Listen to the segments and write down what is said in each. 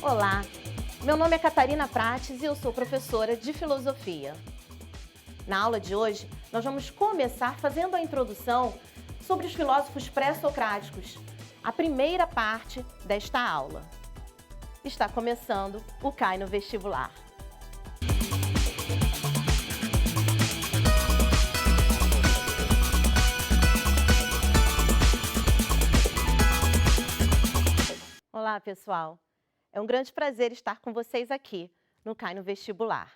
Olá, meu nome é Catarina Prates e eu sou professora de filosofia. Na aula de hoje, nós vamos começar fazendo a introdução sobre os filósofos pré-socráticos, a primeira parte desta aula. Está começando o Cai no Vestibular. Olá, pessoal! É um grande prazer estar com vocês aqui no Cai no Vestibular.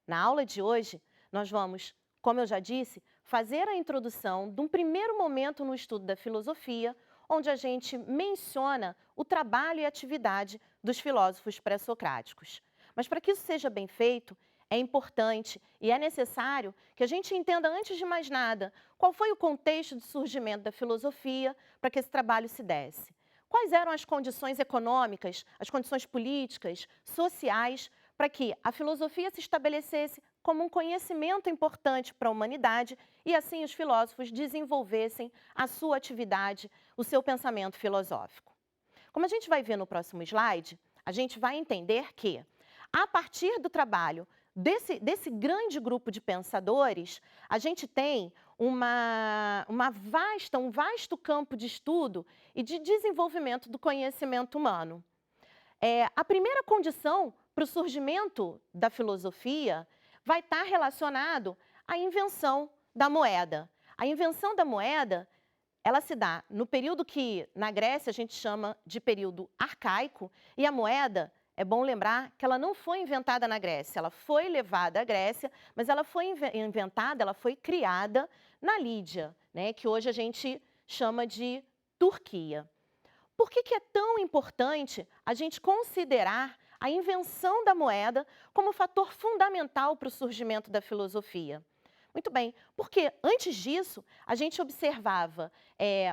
Na aula de hoje, nós vamos, como eu já disse, fazer a introdução de um primeiro momento no estudo da filosofia, onde a gente menciona o trabalho e atividade dos filósofos pré-socráticos. Mas para que isso seja bem feito, é importante e é necessário que a gente entenda, antes de mais nada, qual foi o contexto de surgimento da filosofia para que esse trabalho se desse. Quais eram as condições econômicas, as condições políticas, sociais, para que a filosofia se estabelecesse como um conhecimento importante para a humanidade e assim os filósofos desenvolvessem a sua atividade, o seu pensamento filosófico. Como a gente vai ver no próximo slide, a gente vai entender que, a partir do trabalho desse grande grupo de pensadores, a gente tem um vasto campo de estudo e de desenvolvimento do conhecimento humano. A primeira condição para o surgimento da filosofia vai estar relacionado à invenção da moeda. A invenção da moeda, ela se dá no período que na Grécia a gente chama de período arcaico, e a moeda, é bom lembrar que ela não foi inventada na Grécia, ela foi levada à Grécia, mas ela foi inventada, ela foi criada na Lídia, né, que hoje a gente chama de Turquia. Por que é tão importante a gente considerar a invenção da moeda como fator fundamental para o surgimento da filosofia? Muito bem, porque antes disso a gente observava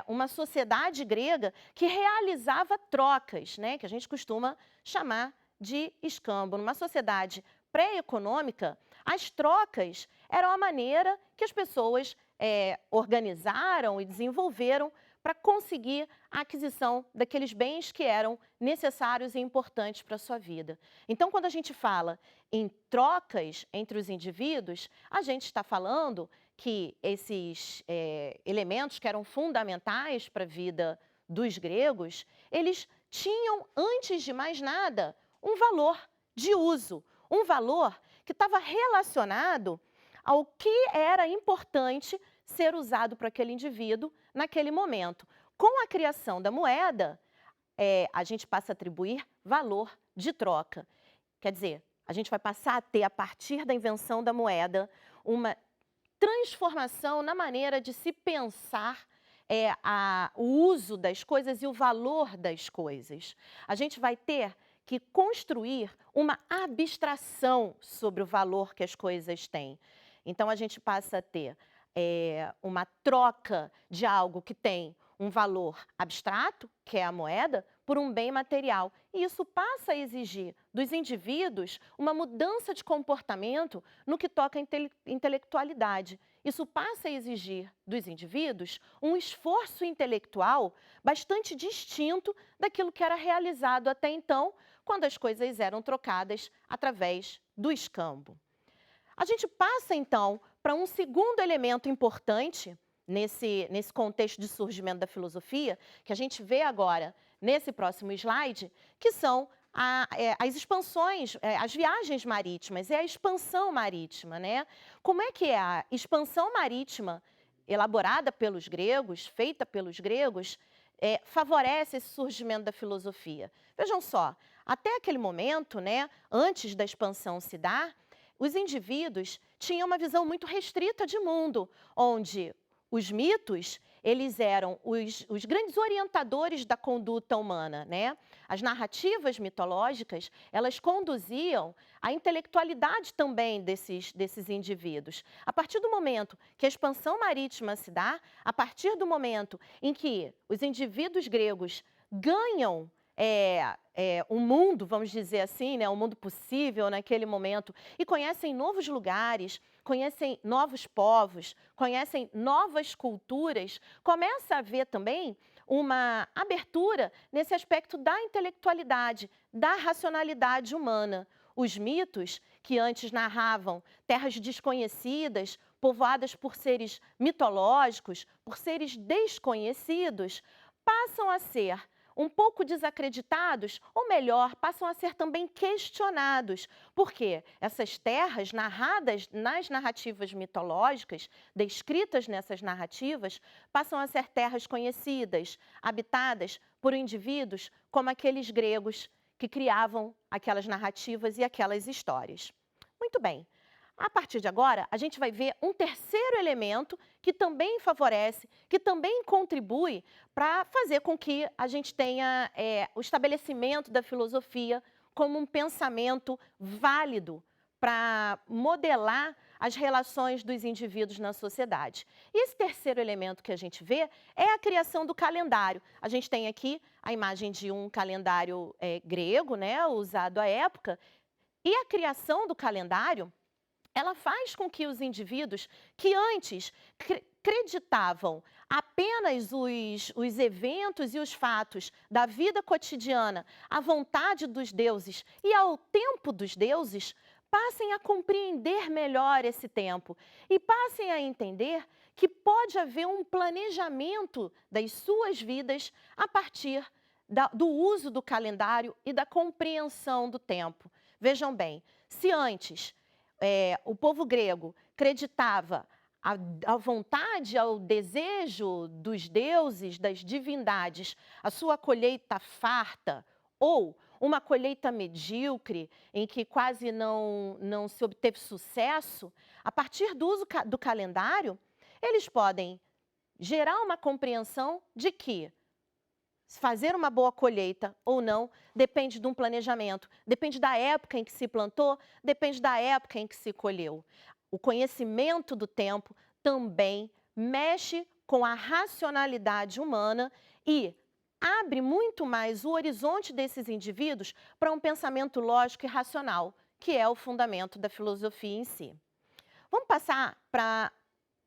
uma sociedade grega que realizava trocas, né, que a gente costuma chamar de escambo. Numa sociedade pré-econômica, as trocas eram a maneira que as pessoas organizaram e desenvolveram para conseguir a aquisição daqueles bens que eram necessários e importantes para a sua vida. Então, quando a gente fala em trocas entre os indivíduos, a gente está falando que esses elementos que eram fundamentais para a vida dos gregos, eles tinham, antes de mais nada, um valor de uso, um valor que estava relacionado ao que era importante ser usado para aquele indivíduo naquele momento. Com a criação da moeda, a gente passa a atribuir valor de troca. Quer dizer, a gente vai passar a ter, a partir da invenção da moeda, uma transformação na maneira de se pensar o uso das coisas e o valor das coisas. A gente vai ter que construir uma abstração sobre o valor que as coisas têm. Então, a gente passa a ter uma troca de algo que tem um valor abstrato, que é a moeda, por um bem material. E isso passa a exigir dos indivíduos uma mudança de comportamento no que toca à intelectualidade. Isso passa a exigir dos indivíduos um esforço intelectual bastante distinto daquilo que era realizado até então, quando as coisas eram trocadas através do escambo. A gente passa, então, para um segundo elemento importante nesse contexto de surgimento da filosofia, que a gente vê agora nesse próximo slide, que são as expansões, as viagens marítimas, a expansão marítima, né? Como é que a expansão marítima elaborada pelos gregos, feita pelos gregos, favorece esse surgimento da filosofia? Vejam só, até aquele momento, né, antes da expansão se dar, os indivíduos tinham uma visão muito restrita de mundo, onde os mitos, eles eram os grandes orientadores da conduta humana, né? As narrativas mitológicas, elas conduziam a intelectualidade também desses indivíduos. A partir do momento que a expansão marítima se dá, a partir do momento em que os indivíduos gregos ganham um mundo, vamos dizer assim, né, um mundo possível naquele momento, e conhecem novos lugares, conhecem novos povos, conhecem novas culturas, começa a haver também uma abertura nesse aspecto da intelectualidade, da racionalidade humana. Os mitos, que antes narravam terras desconhecidas, povoadas por seres mitológicos, por seres desconhecidos, passam a ser um pouco desacreditados, ou melhor, passam a ser também questionados, porque essas terras narradas nas narrativas mitológicas, descritas nessas narrativas, passam a ser terras conhecidas, habitadas por indivíduos como aqueles gregos que criavam aquelas narrativas e aquelas histórias. Muito bem. A partir de agora, a gente vai ver um terceiro elemento que também favorece, que também contribui para fazer com que a gente tenha o estabelecimento da filosofia como um pensamento válido para modelar as relações dos indivíduos na sociedade. E esse terceiro elemento que a gente vê é a criação do calendário. A gente tem aqui a imagem de um calendário grego, né, usado à época, e a criação do calendário ela faz com que os indivíduos que antes acreditavam apenas os eventos e os fatos da vida cotidiana à vontade dos deuses e ao tempo dos deuses, passem a compreender melhor esse tempo e passem a entender que pode haver um planejamento das suas vidas a partir do uso do calendário e da compreensão do tempo. Vejam bem, se antes o povo grego acreditava à vontade, ao desejo dos deuses, das divindades, a sua colheita farta ou uma colheita medíocre, em que quase não se obteve sucesso, a partir do uso do calendário, eles podem gerar uma compreensão de que fazer uma boa colheita ou não depende de um planejamento, depende da época em que se plantou, depende da época em que se colheu. O conhecimento do tempo também mexe com a racionalidade humana e abre muito mais o horizonte desses indivíduos para um pensamento lógico e racional, que é o fundamento da filosofia em si. Vamos passar para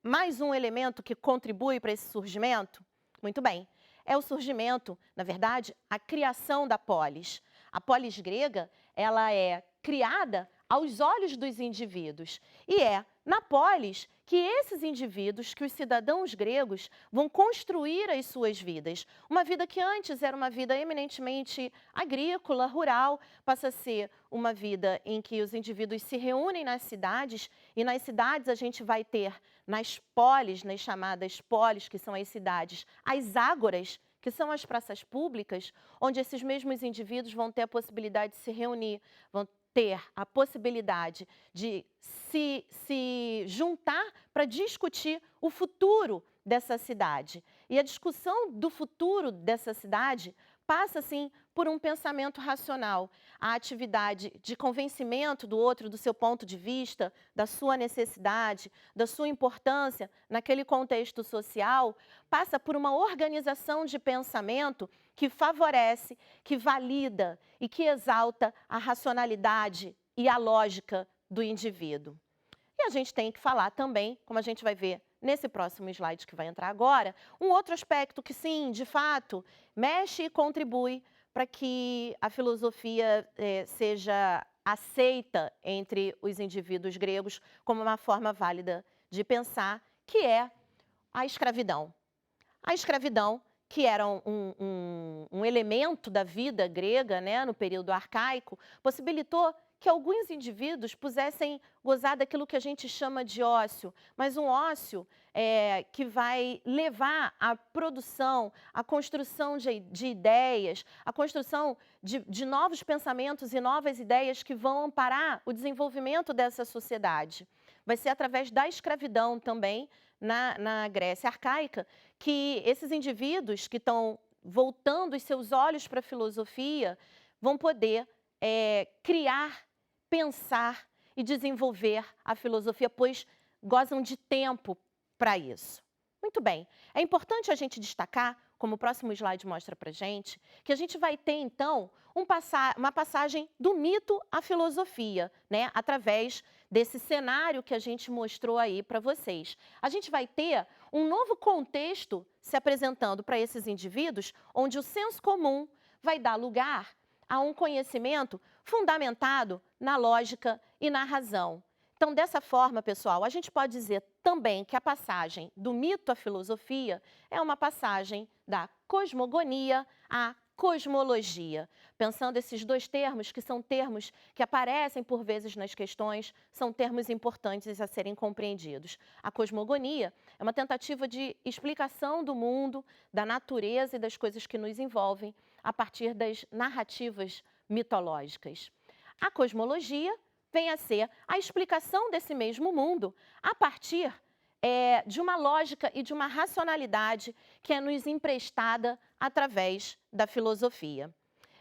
mais um elemento que contribui para esse surgimento? Muito bem. É o surgimento, na verdade, a criação da polis. A polis grega, ela é criada aos olhos dos indivíduos. E é na polis que esses indivíduos, que os cidadãos gregos, vão construir as suas vidas. Uma vida que antes era uma vida eminentemente agrícola, rural, passa a ser uma vida em que os indivíduos se reúnem nas cidades, e nas cidades a gente vai ter nas polis, nas chamadas polis, que são as cidades, as ágoras, que são as praças públicas, onde esses mesmos indivíduos vão ter a possibilidade de se reunir, vão ter a possibilidade de se juntar para discutir o futuro dessa cidade. E a discussão do futuro dessa cidade passa, sim, por um pensamento racional. A atividade de convencimento do outro do seu ponto de vista, da sua necessidade, da sua importância naquele contexto social, passa por uma organização de pensamento que favorece, que valida e que exalta a racionalidade e a lógica do indivíduo. E a gente tem que falar também, como a gente vai ver nesse próximo slide que vai entrar agora, um outro aspecto que, sim, de fato, mexe e contribui para que a filosofia seja aceita entre os indivíduos gregos como uma forma válida de pensar, que é a escravidão. A escravidão, que era um elemento da vida grega, né, no período arcaico, possibilitou que alguns indivíduos pudessem gozar daquilo que a gente chama de ócio, mas um ócio que vai levar à produção, à construção de ideias, à construção de novos pensamentos e novas ideias que vão amparar o desenvolvimento dessa sociedade. Vai ser através da escravidão também, na Grécia arcaica, que esses indivíduos que estão voltando os seus olhos para a filosofia vão poder criar, pensar e desenvolver a filosofia, pois gozam de tempo para isso. Muito bem, é importante a gente destacar como o próximo slide mostra para gente, que a gente vai ter, então, uma passagem do mito à filosofia, né? Através desse cenário que a gente mostrou aí para vocês. A gente vai ter um novo contexto se apresentando para esses indivíduos, onde o senso comum vai dar lugar a um conhecimento fundamentado na lógica e na razão. Então, dessa forma, pessoal, a gente pode dizer também que a passagem do mito à filosofia é uma passagem da cosmogonia à cosmologia. Pensando esses dois termos, que são termos que aparecem por vezes nas questões, são termos importantes a serem compreendidos. A cosmogonia é uma tentativa de explicação do mundo, da natureza e das coisas que nos envolvem a partir das narrativas mitológicas. A cosmologia vem a ser a explicação desse mesmo mundo a partir de uma lógica e de uma racionalidade que é nos emprestada através da filosofia.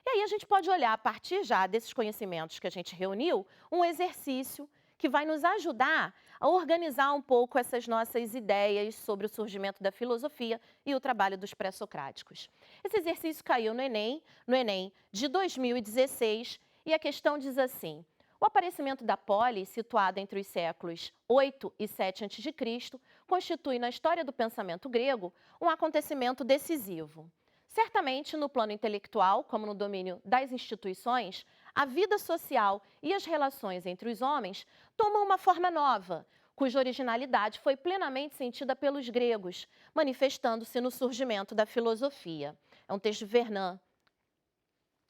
E aí a gente pode olhar, a partir já desses conhecimentos que a gente reuniu, um exercício que vai nos ajudar a organizar um pouco essas nossas ideias sobre o surgimento da filosofia e o trabalho dos pré-socráticos. Esse exercício caiu no Enem de 2016, e a questão diz assim: o aparecimento da polis, situada entre os séculos 8 e 7 a.C., constitui na história do pensamento grego um acontecimento decisivo. Certamente, no plano intelectual, como no domínio das instituições, a vida social e as relações entre os homens tomam uma forma nova, cuja originalidade foi plenamente sentida pelos gregos, manifestando-se no surgimento da filosofia. É um texto de Vernon.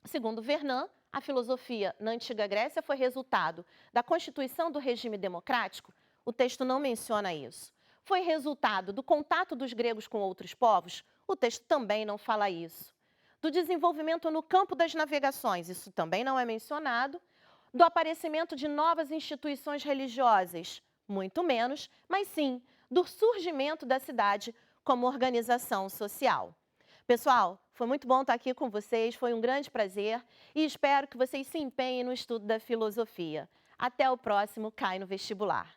Segundo Vernon, a filosofia na antiga Grécia foi resultado da constituição do regime democrático. O texto não menciona isso. Foi resultado do contato dos gregos com outros povos. O texto também não fala isso. Do desenvolvimento no campo das navegações. Isso também não é mencionado. Do aparecimento de novas instituições religiosas. Muito menos, mas sim do surgimento da cidade como organização social. Pessoal, foi muito bom estar aqui com vocês, foi um grande prazer e espero que vocês se empenhem no estudo da filosofia. Até o próximo Cai no Vestibular.